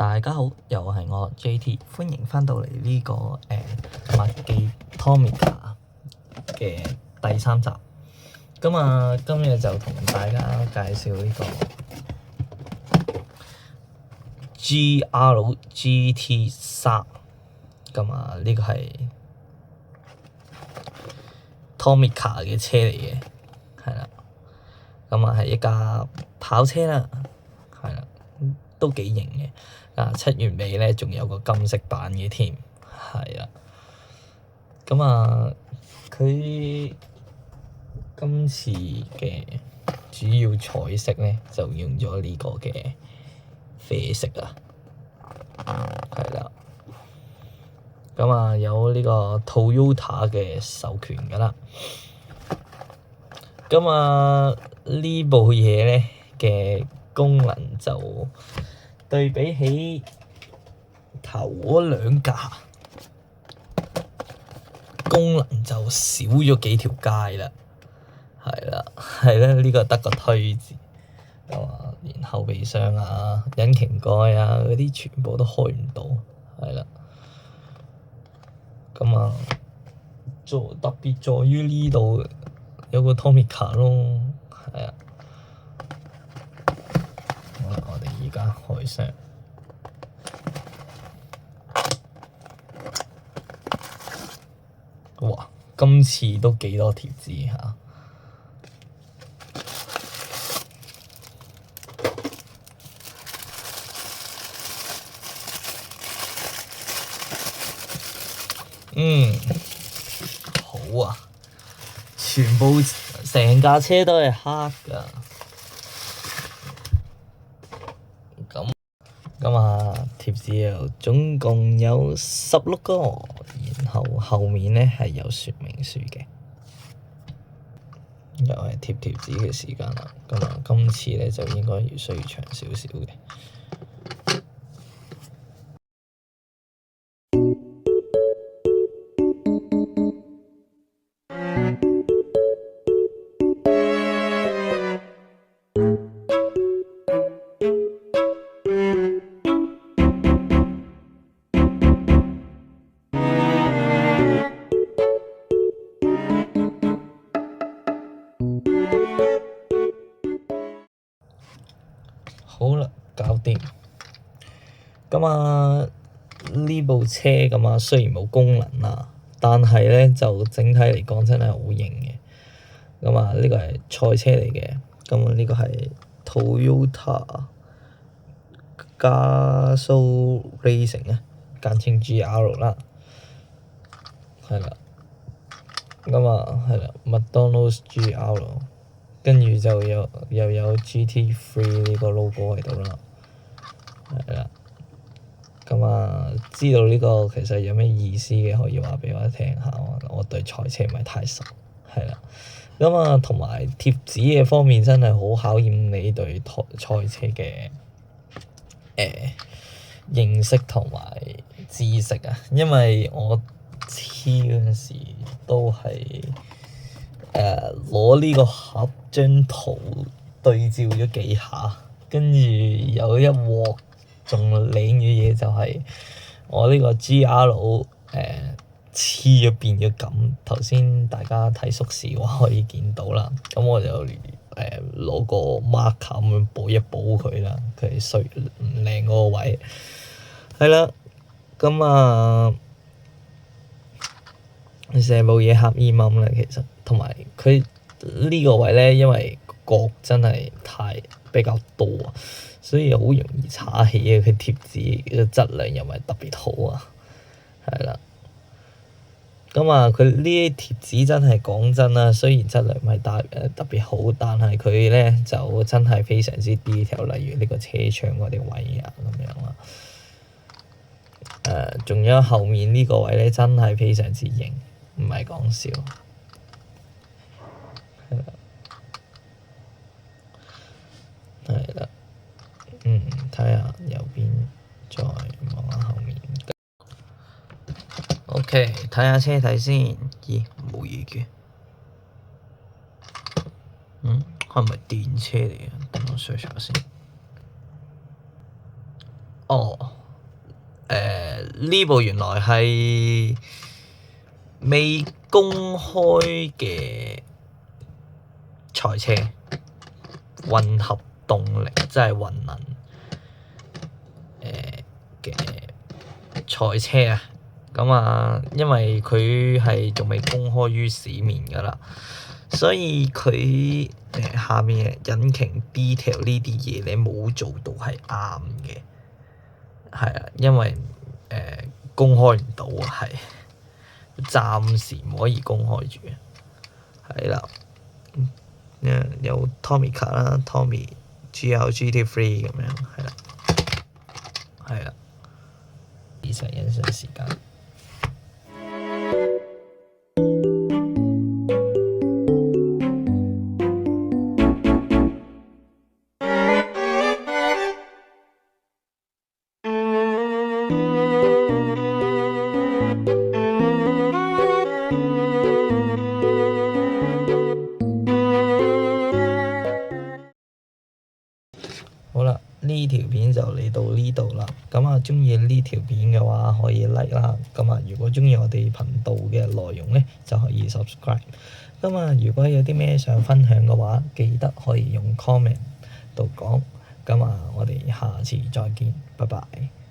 大家好，又係我 JT，歡迎翻到嚟呢個麥記 Tomica 嘅第3集。今日就同大家介紹呢個 GR-GT3。呢個係 Tomica 嘅車嚟嘅，係啦。係一架跑車啦，係啦，都幾型嘅。7月尾咧，仲有個金色版嘅添，係啦。佢今次嘅主要彩色咧，就用咗呢個嘅啡色啊，係啦。有呢個 Toyota 嘅授權㗎啦。呢部嘢咧嘅功能就對比起頭嗰兩架功能就少咗幾條街啦，係啦，呢個得個推字，連後備箱啊、引擎蓋啊嗰啲全部都開唔到，係啦。特別在於呢度有個 Tomica 咯，係啊。好啦，我哋而家開箱。哇！今次都幾多貼紙嚇。好啊！全部成架車都係黑㗎。貼紙又總共有16個，然後後面咧係有說明書嘅。又係貼紙嘅時間啦。今次咧就應該要需要長少少嘅。好啦，搞掂。呢部車雖然冇功能啦，但係咧就整體嚟講真係好型嘅。呢個係賽車嚟嘅，呢個係 Toyota Gazoo Racing 啊，簡稱 GR 啦，係啦。McDonald's GR， 跟住就又有 GT3 呢個 logo 喺度啦，係啦。知道呢個其實有咩意思嘅，可以話畀我聽下。我對賽車唔係太熟，係啦。同埋貼紙嘅方面真係好考驗你對賽車嘅認識同埋知識啊。因為我黐嗰陣時都係攞呢個盒張圖對照咗幾下，跟住有一鑊仲靚嘅嘢就係我呢個 GR 黐咗變咗咁。頭先大家睇縮視嘅話可以見到啦。我就攞個 marker 咁樣補一補佢啦，佢衰唔靚嗰個位。係啦，成部嘢黑掹掹啦，其實同埋佢呢個位咧，因為角真係比較多啊，所以好容易擦起啊。佢貼紙嘅質量又唔係特別好啊，係啦。佢呢啲貼紙真係講真啦，雖然質量唔係特別好，但係佢咧就真係非常之 detail，例如呢個車窗嗰啲位啊咁樣啦。仲有後面呢個位咧，真係非常之型，唔係講笑。係啦，睇下右邊，再望下後面。OK，睇下車體先。咦，冇嘢嘅。係咪電車嚟嘅？等我 search 下先。哦。呢部原來係未公開嘅賽車，混合動力即係混能嘅賽車啊。咁啊，因為佢係仲未公開於市面㗎啦，所以佢下面嘅引擎 detail 呢啲嘢你冇做到係啱嘅，係啊，因為公開唔到啊，係暫時唔可以公開住，係啦。有 Tomica 啦，Tommy GL GT3 咁樣，係啦，係啦。以上欣賞時間。好啦，呢條片就嚟到呢度啦。咁啊，鍾意呢條片嘅話可以 like 啦。咁啊，如果鍾意我哋頻道嘅內容咧，就可以 subscribe。咁啊，如果有啲咩想分享嘅話，記得可以用 comment 度講。咁啊，我哋下次再見，拜拜。